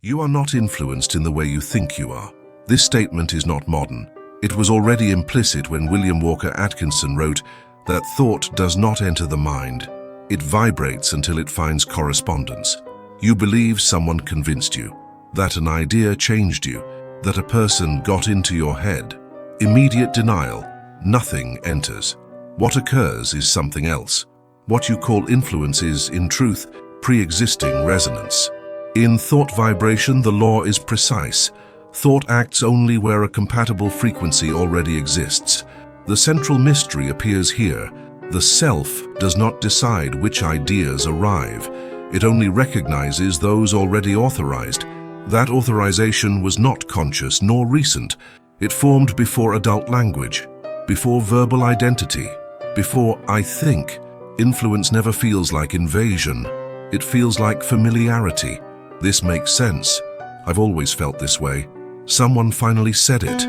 You are not influenced in the way you think you are. This statement is not modern. It was already implicit when William Walker Atkinson wrote that thought does not enter the mind. It vibrates until it finds correspondence. You believe someone convinced you, that an idea changed you, that a person got into your head. Immediate denial, nothing enters. What occurs is something else. What you call influence is, in truth, pre-existing resonance. In thought vibration, the law is precise. Thought acts only where a compatible frequency already exists. The central mystery appears here. The self does not decide which ideas arrive. It only recognizes those already authorized. That authorization was not conscious nor recent. It formed before adult language, before verbal identity, before I think. Influence never feels like invasion. It feels like familiarity. This makes sense. I've always felt this way. Someone finally said it.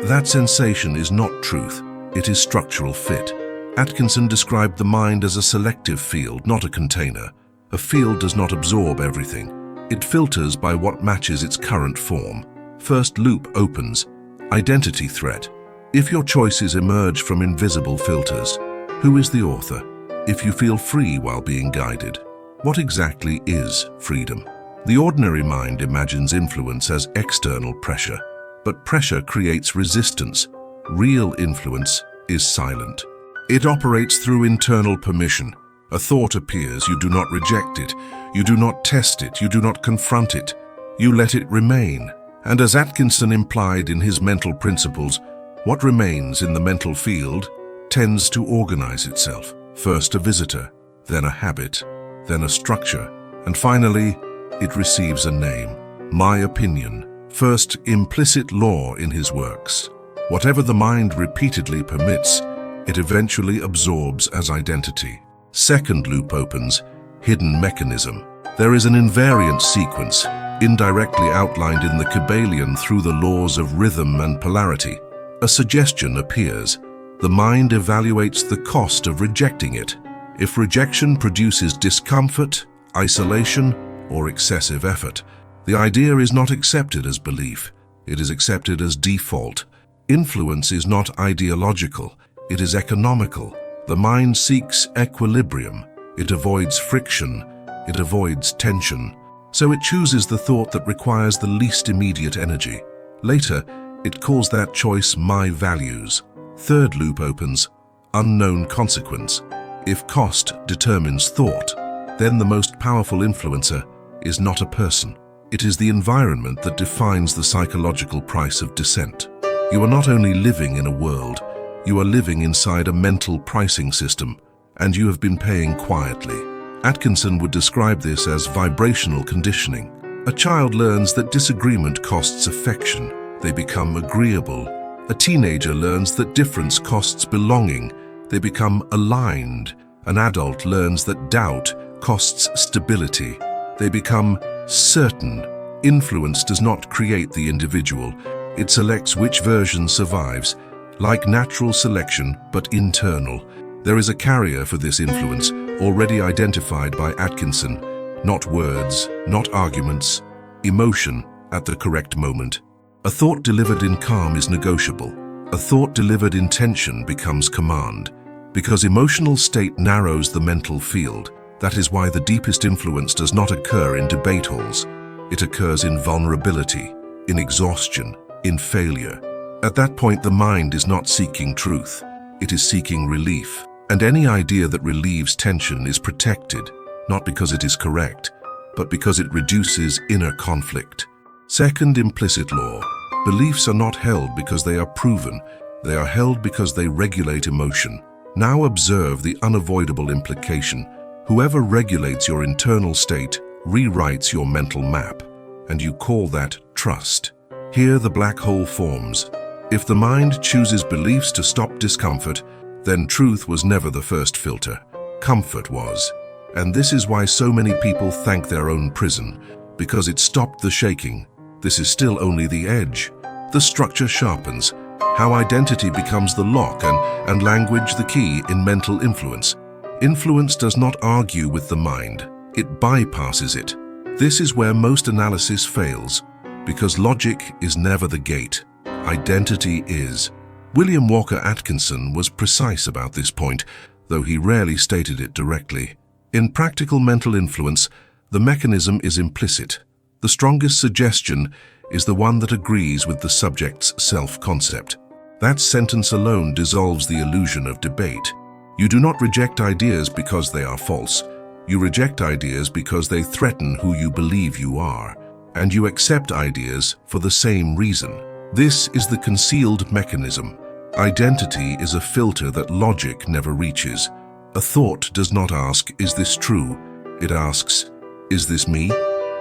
That sensation is not truth. It is structural fit. Atkinson described the mind as a selective field, not a container. A field does not absorb everything. It filters by what matches its current form. First loop opens. Identity threat. If your choices emerge from invisible filters, who is the author? If you feel free while being guided, what exactly is freedom? The ordinary mind imagines influence as external pressure, but pressure creates resistance. Real influence is silent. It operates through internal permission. A thought appears, you do not reject it, you do not test it, you do not confront it, you let it remain. And as Atkinson implied in his mental principles, what remains in the mental field tends to organize itself. First a visitor, then a habit, then a structure, and finally, it receives a name. My opinion. First, implicit law in his works. Whatever the mind repeatedly permits, it eventually absorbs as identity. Second loop opens, hidden mechanism. There is an invariant sequence, indirectly outlined in the Kybalion through the laws of rhythm and polarity. A suggestion appears. The mind evaluates the cost of rejecting it. If rejection produces discomfort, isolation, or excessive effort, the idea is not accepted as belief. It is accepted as default. Influence is not ideological. It is economical. The mind seeks equilibrium. It avoids friction. It avoids tension. So it chooses the thought that requires the least immediate energy. Later, it calls that choice my values. Third loop opens, unknown consequence. If cost determines thought, then the most powerful influencer is not a person. It is the environment that defines the psychological price of dissent. You are not only living in a world, you are living inside a mental pricing system, and you have been paying quietly. Atkinson would describe this as vibrational conditioning. A child learns that disagreement costs affection. They become agreeable. A teenager learns that difference costs belonging. They become aligned. An adult learns that doubt costs stability. They become certain. Influence does not create the individual. It selects which version survives, like natural selection, but internal. There is a carrier for this influence, already identified by Atkinson. Not words, not arguments, emotion at the correct moment. A thought delivered in calm is negotiable. A thought delivered in tension becomes command. Because emotional state narrows the mental field, that is why the deepest influence does not occur in debate halls. It occurs in vulnerability, in exhaustion, in failure. At that point, the mind is not seeking truth. It is seeking relief. And any idea that relieves tension is protected, not because it is correct, but because it reduces inner conflict. Second implicit law. Beliefs are not held because they are proven. They are held because they regulate emotion. Now observe the unavoidable implication. Whoever regulates your internal state rewrites your mental map, and you call that trust. Here the black hole forms. If the mind chooses beliefs to stop discomfort, then truth was never the first filter. Comfort was. And this is why so many people thank their own prison, because it stopped the shaking. This is still only the edge. The structure sharpens. How identity becomes the lock and language the key in mental influence. Influence does not argue with the mind. It bypasses it. This is where most analysis fails, because logic is never the gate. Identity is. William Walker Atkinson was precise about this point, though he rarely stated it directly. In practical mental influence, the mechanism is implicit. The strongest suggestion is the one that agrees with the subject's self-concept. That sentence alone dissolves the illusion of debate. You do not reject ideas because they are false. You reject ideas because they threaten who you believe you are, and you accept ideas for the same reason. This is the concealed mechanism. Identity is a filter that logic never reaches. A thought does not ask, "Is this true?" It asks, "Is this me?"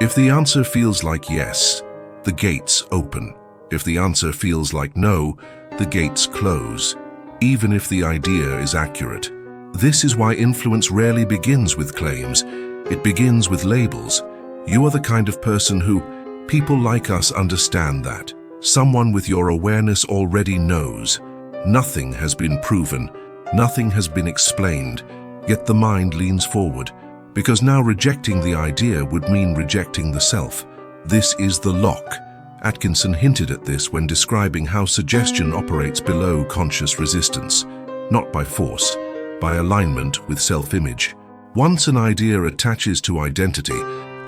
If the answer feels like yes, the gates open. If the answer feels like no, the gates close, even if the idea is accurate. This is why influence rarely begins with claims. It begins with labels. You are the kind of person who, people like us understand that. Someone with your awareness already knows. Nothing has been proven, nothing has been explained, yet the mind leans forward, because now rejecting the idea would mean rejecting the self. This is the lock. Atkinson hinted at this when describing how suggestion operates below conscious resistance, not by force, by alignment with self-image. Once an idea attaches to identity,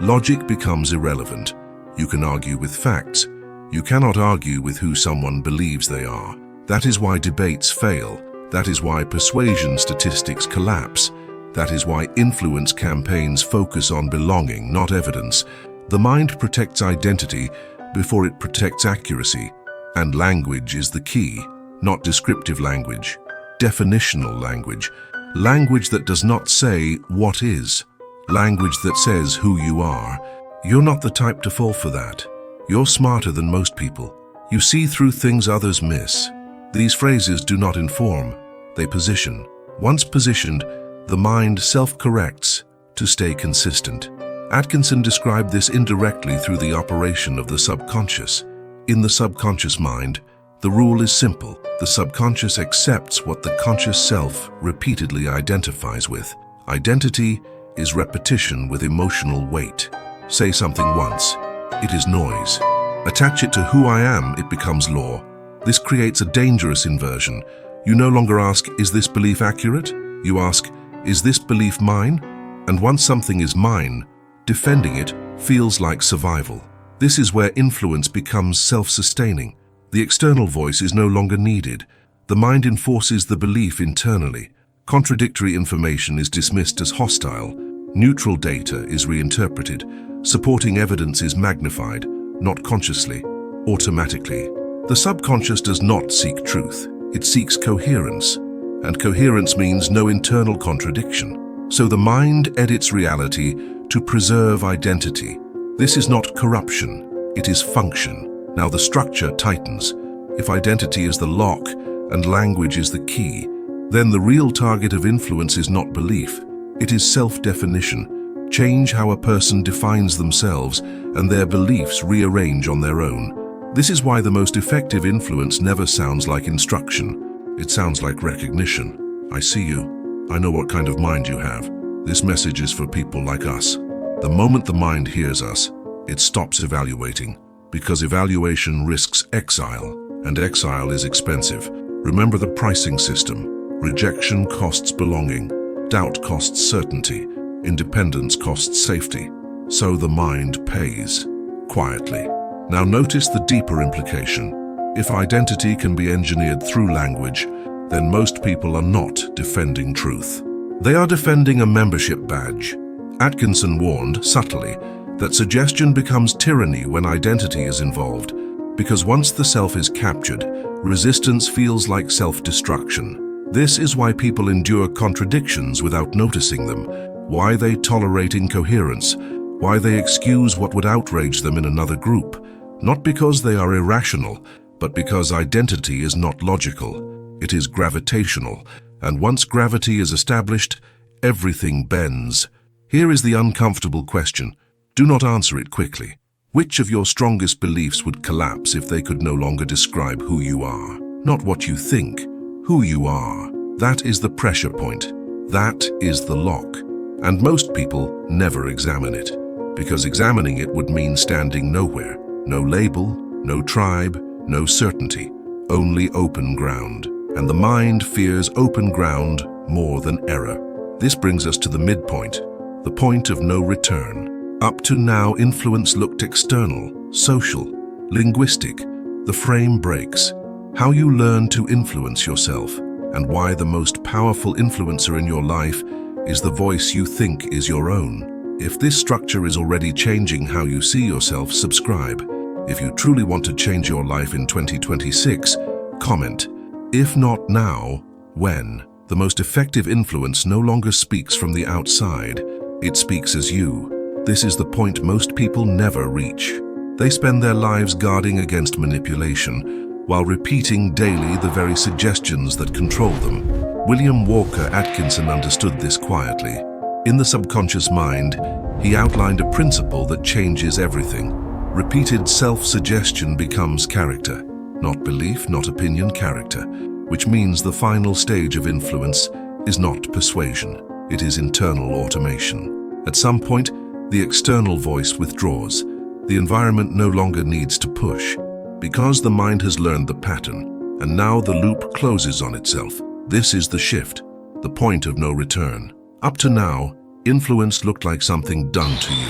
logic becomes irrelevant. You can argue with facts. You cannot argue with who someone believes they are. That is why debates fail. That is why persuasion statistics collapse. That is why influence campaigns focus on belonging, not evidence. The mind protects identity before it protects accuracy, and language is the key, not descriptive language, definitional language, language that does not say what is, language that says who you are. You're not the type to fall for that. You're smarter than most people. You see through things others miss. These phrases do not inform, they position. Once positioned, the mind self-corrects to stay consistent. Atkinson described this indirectly through the operation of the subconscious. In the subconscious mind, the rule is simple. The subconscious accepts what the conscious self repeatedly identifies with. Identity is repetition with emotional weight. Say something once, it is noise. Attach it to who I am, it becomes law. This creates a dangerous inversion. You no longer ask, is this belief accurate? You ask, is this belief mine? And once something is mine, defending it feels like survival. This is where influence becomes self-sustaining. The external voice is no longer needed. The mind enforces the belief internally. Contradictory information is dismissed as hostile. Neutral data is reinterpreted. Supporting evidence is magnified, not consciously, automatically. The subconscious does not seek truth. It seeks coherence. And coherence means no internal contradiction. So the mind edits reality to preserve identity. This is not corruption, it is function. Now the structure tightens. If identity is the lock and language is the key, then the real target of influence is not belief, it is self-definition. Change how a person defines themselves and their beliefs rearrange on their own. This is why the most effective influence never sounds like instruction. It sounds like recognition. I see you. I know what kind of mind you have. This message is for people like us. The moment the mind hears us, it stops evaluating, because evaluation risks exile, and exile is expensive. Remember the pricing system. Rejection costs belonging. Doubt costs certainty. Independence costs safety. So the mind pays, quietly. Now notice the deeper implication. If identity can be engineered through language, then most people are not defending truth. They are defending a membership badge. Atkinson warned, subtly, that suggestion becomes tyranny when identity is involved, because once the self is captured, resistance feels like self-destruction. This is why people endure contradictions without noticing them, why they tolerate incoherence, why they excuse what would outrage them in another group, not because they are irrational, but because identity is not logical. It is gravitational, and once gravity is established, everything bends. Here is the uncomfortable question. Do not answer it quickly. Which of your strongest beliefs would collapse if they could no longer describe who you are? Not what you think, who you are. That is the pressure point. That is the lock. And most people never examine it. because examining it would mean standing nowhere. No label, no tribe, no certainty, only open ground. And the mind fears open ground more than error. This brings us to the midpoint, the point of no return. Up to now, influence looked external, social, linguistic. The frame breaks. How you learn to influence yourself, and why the most powerful influencer in your life is the voice you think is your own. If this structure is already changing how you see yourself, subscribe. If you truly want to change your life in 2026, comment. If not now, when? The most effective influence no longer speaks from the outside, it speaks as you. This is the point most people never reach. They spend their lives guarding against manipulation, while repeating daily the very suggestions that control them. William Walker Atkinson understood this quietly. In the subconscious mind, he outlined a principle that changes everything. Repeated self-suggestion becomes character. Not belief, not opinion, character. Which means the final stage of influence is not persuasion. It is internal automation. At some point, the external voice withdraws. The environment no longer needs to push, because the mind has learned the pattern, and now the loop closes on itself. This is the shift, the point of no return. Up to now, influence looked like something done to you.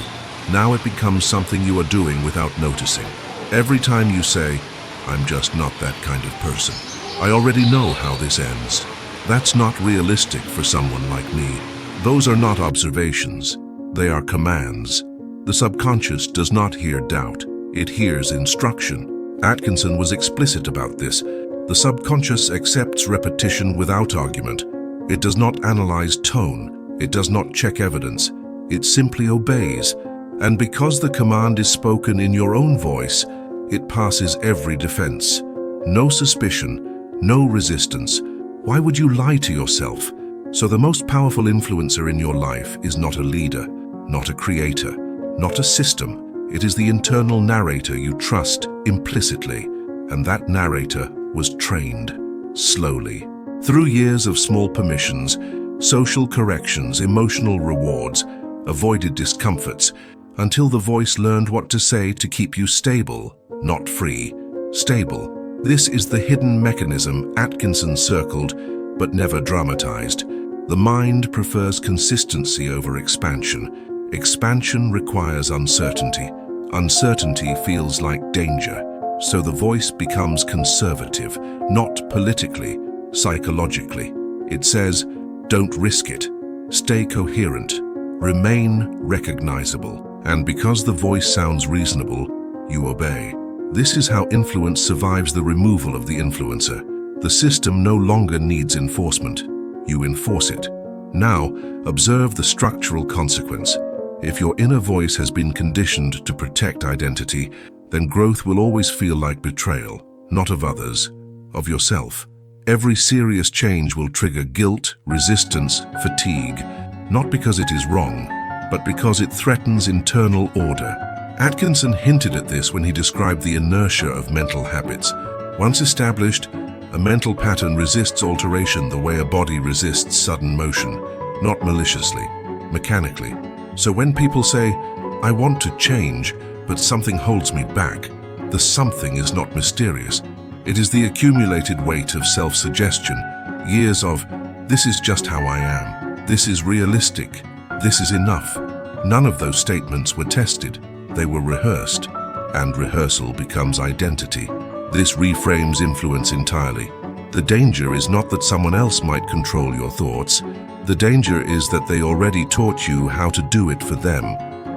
Now it becomes something you are doing without noticing. Every time you say, "I'm just not that kind of person. I already know how this ends." That's not realistic for someone like me. Those are not observations. They are commands. The subconscious does not hear doubt. It hears instruction. Atkinson was explicit about this. The subconscious accepts repetition without argument. It does not analyze tone. It does not check evidence. It simply obeys. And because the command is spoken in your own voice, it passes every defense. No suspicion, no resistance. Why would you lie to yourself? So the most powerful influencer in your life is not a leader, not a creator, not a system. It is the internal narrator you trust implicitly. And that narrator was trained slowly. Through years of small permissions, social corrections, emotional rewards, avoided discomforts, until the voice learned what to say to keep you stable, not free. Stable. This is the hidden mechanism Atkinson circled, but never dramatized. The mind prefers consistency over expansion. Expansion requires uncertainty. Uncertainty feels like danger. So the voice becomes conservative, not politically, psychologically. It says, don't risk it. Stay coherent. Remain recognizable. And because the voice sounds reasonable, you obey. This is how influence survives the removal of the influencer. The system no longer needs enforcement. You enforce it. Now, observe the structural consequence. If your inner voice has been conditioned to protect identity, then growth will always feel like betrayal, not of others, of yourself. Every serious change will trigger guilt, resistance, fatigue, not because it is wrong, but because it threatens internal order. Atkinson hinted at this when he described the inertia of mental habits. Once established, a mental pattern resists alteration the way a body resists sudden motion, not maliciously, mechanically. So when people say, "I want to change, but something holds me back," the something is not mysterious. It is the accumulated weight of self-suggestion, years of, "This is just how I am, this is realistic, this is enough." None of those statements were tested. They were rehearsed, and rehearsal becomes identity. This reframes influence entirely. The danger is not that someone else might control your thoughts. The danger is that they already taught you how to do it for them,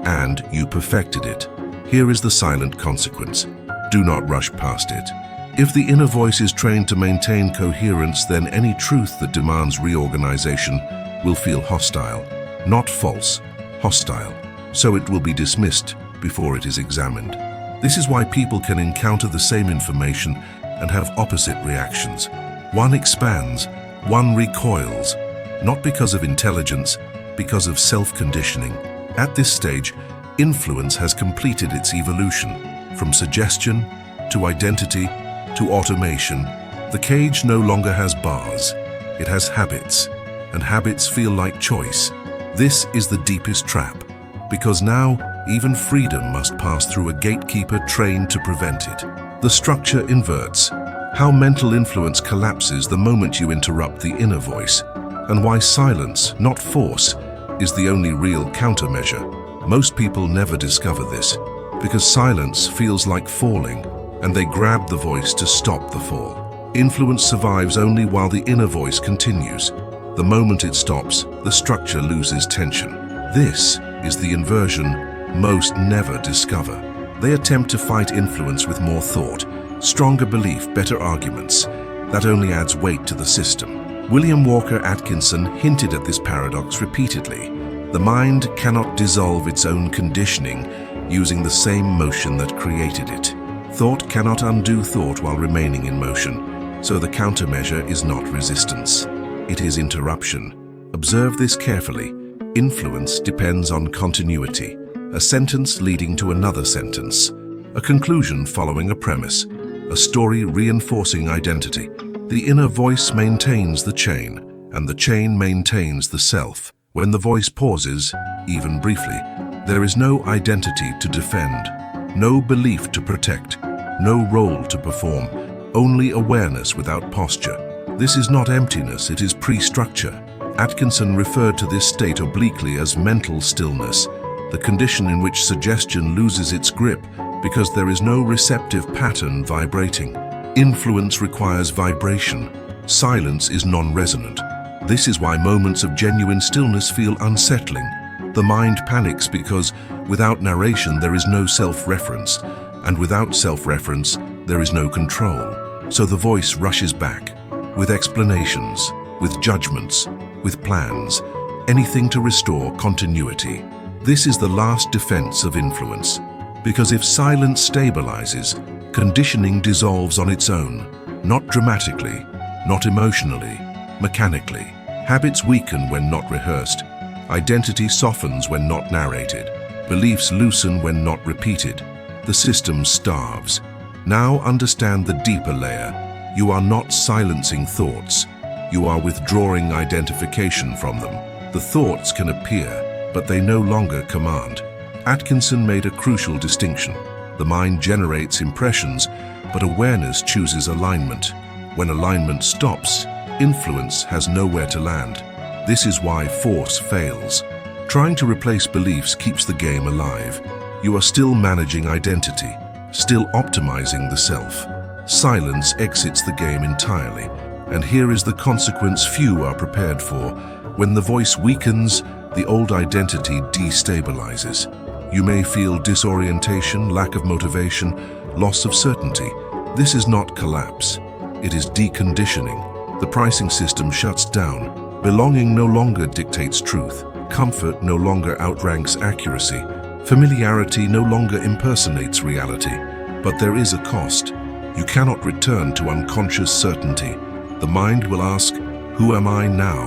and you perfected it. Here is the silent consequence. Do not rush past it. If the inner voice is trained to maintain coherence, then any truth that demands reorganization will feel hostile. Not false, hostile. So it will be dismissed before it is examined. This is why people can encounter the same information and have opposite reactions. One expands, one recoils, not because of intelligence, because of self-conditioning. At this stage, influence has completed its evolution. From suggestion to identity to automation, the cage no longer has bars. It has habits, and habits feel like choice. This is the deepest trap, because now Even freedom must pass through a gatekeeper trained to prevent it. The structure inverts. How mental influence collapses the moment you interrupt the inner voice, and why silence, not force, is the only real countermeasure. Most people never discover this, because silence feels like falling, and they grab the voice to stop the fall. Influence survives only while the inner voice continues. The moment it stops, the structure loses tension. This is the inversion most never discover. They attempt to fight influence with more thought, stronger belief, better arguments. That only adds weight to the system. William Walker Atkinson hinted at this paradox repeatedly. The mind cannot dissolve its own conditioning using the same motion that created it. Thought cannot undo thought while remaining in motion, so the countermeasure is not resistance. It is interruption. Observe this carefully. Influence depends on continuity. A sentence leading to another sentence. A conclusion following a premise. A story reinforcing identity. The inner voice maintains the chain, and the chain maintains the self. When the voice pauses, even briefly, there is no identity to defend, no belief to protect, no role to perform, only awareness without posture. This is not emptiness, it is pre-structure. Atkinson referred to this state obliquely as mental stillness, the condition in which suggestion loses its grip because there is no receptive pattern vibrating. Influence requires vibration. Silence is non-resonant. This is why moments of genuine stillness feel unsettling. The mind panics because without narration there is no self-reference, and without self-reference there is no control. So the voice rushes back, with explanations, with judgments, with plans, anything to restore continuity. This is the last defense of influence, because if silence stabilizes, conditioning dissolves on its own, not dramatically, not emotionally, mechanically. Habits weaken when not rehearsed. Identity softens when not narrated. Beliefs loosen when not repeated. The system starves. Now understand the deeper layer. You are not silencing thoughts. You are withdrawing identification from them. The thoughts can appear, but they no longer command. Atkinson made a crucial distinction. The mind generates impressions, but awareness chooses alignment. When alignment stops, influence has nowhere to land. This is why force fails. Trying to replace beliefs keeps the game alive. You are still managing identity, still optimizing the self. Silence exits the game entirely, and here is the consequence few are prepared for. When the voice weakens, the old identity destabilizes. You may feel disorientation, lack of motivation, loss of certainty. This is not collapse. It is deconditioning. The pricing system shuts down. Belonging no longer dictates truth. Comfort no longer outranks accuracy. Familiarity no longer impersonates reality. But there is a cost. You cannot return to unconscious certainty. The mind will ask, "Who am I now?"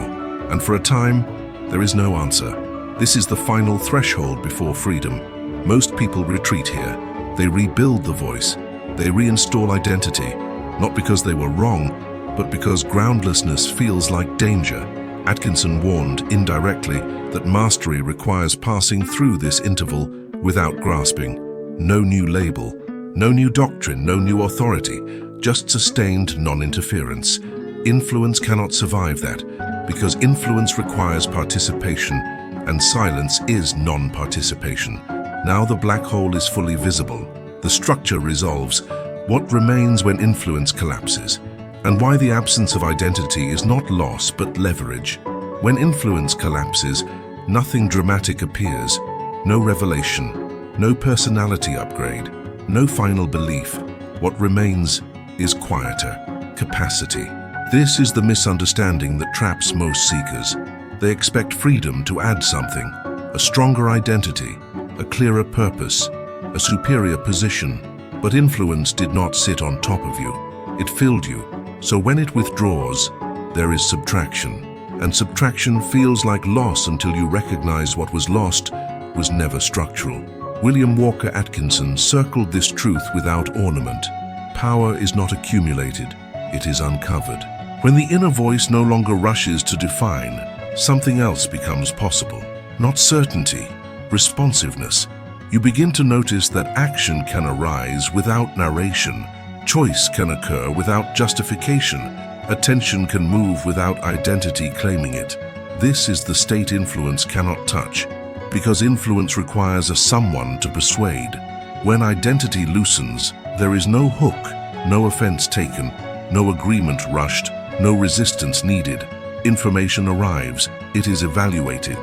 And for a time, there is no answer. This is the final threshold before freedom. Most people retreat here. They rebuild the voice. They reinstall identity, not because they were wrong, but because groundlessness feels like danger. Atkinson warned indirectly that mastery requires passing through this interval without grasping. No new label, no new doctrine, no new authority, just sustained non-interference. Influence cannot survive that, because influence requires participation, and silence is non-participation. Now the black hole is fully visible. The structure resolves. What remains when influence collapses? And why the absence of identity is not loss but leverage. When influence collapses, nothing dramatic appears. No revelation, no personality upgrade, no final belief. What remains is quieter, capacity. This is the misunderstanding that traps most seekers. They expect freedom to add something, a stronger identity, a clearer purpose, a superior position. But influence did not sit on top of you. It filled you. So when it withdraws, there is subtraction. And subtraction feels like loss until you recognize what was lost was never structural. William Walker Atkinson circled this truth without ornament. Power is not accumulated, it is uncovered. When the inner voice no longer rushes to define, something else becomes possible. Not certainty, responsiveness. You begin to notice that action can arise without narration, choice can occur without justification, attention can move without identity claiming it. This is the state influence cannot touch, because influence requires a someone to persuade. When identity loosens, there is no hook, no offense taken, no agreement rushed, no resistance needed. Information arrives, it is evaluated.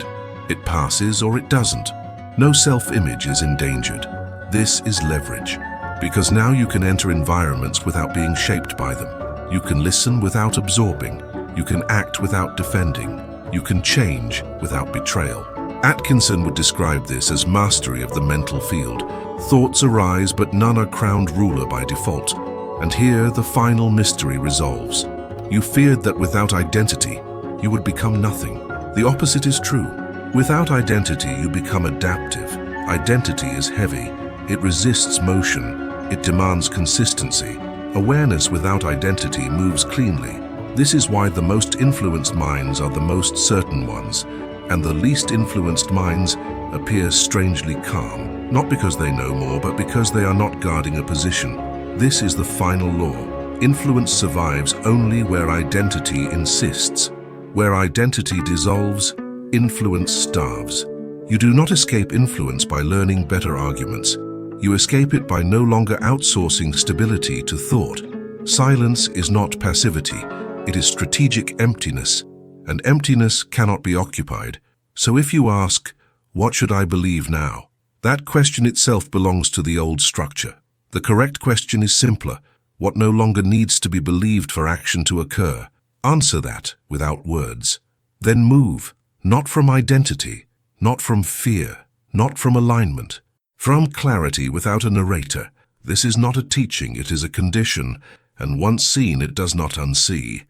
It passes or it doesn't. No self-image is endangered. This is leverage, because now you can enter environments without being shaped by them. You can listen without absorbing. You can act without defending. You can change without betrayal. Atkinson would describe this as mastery of the mental field. Thoughts arise, but none are crowned ruler by default. And here the final mystery resolves. You feared that without identity, you would become nothing. The opposite is true. Without identity, you become adaptive. Identity is heavy. It resists motion. It demands consistency. Awareness without identity moves cleanly. This is why the most influenced minds are the most certain ones, and the least influenced minds appear strangely calm, not because they know more, but because they are not guarding a position. This is the final law. Influence survives only where identity insists. Where identity dissolves, influence starves. You do not escape influence by learning better arguments. You escape it by no longer outsourcing stability to thought. Silence is not passivity. It is strategic emptiness, and emptiness cannot be occupied. So if you ask, what should I believe now? That question itself belongs to the old structure. The correct question is simpler. What no longer needs to be believed for action to occur? Answer that without words. Then move, not from identity, not from fear, not from alignment, from clarity without a narrator. This is not a teaching, it is a condition, and once seen it does not unsee.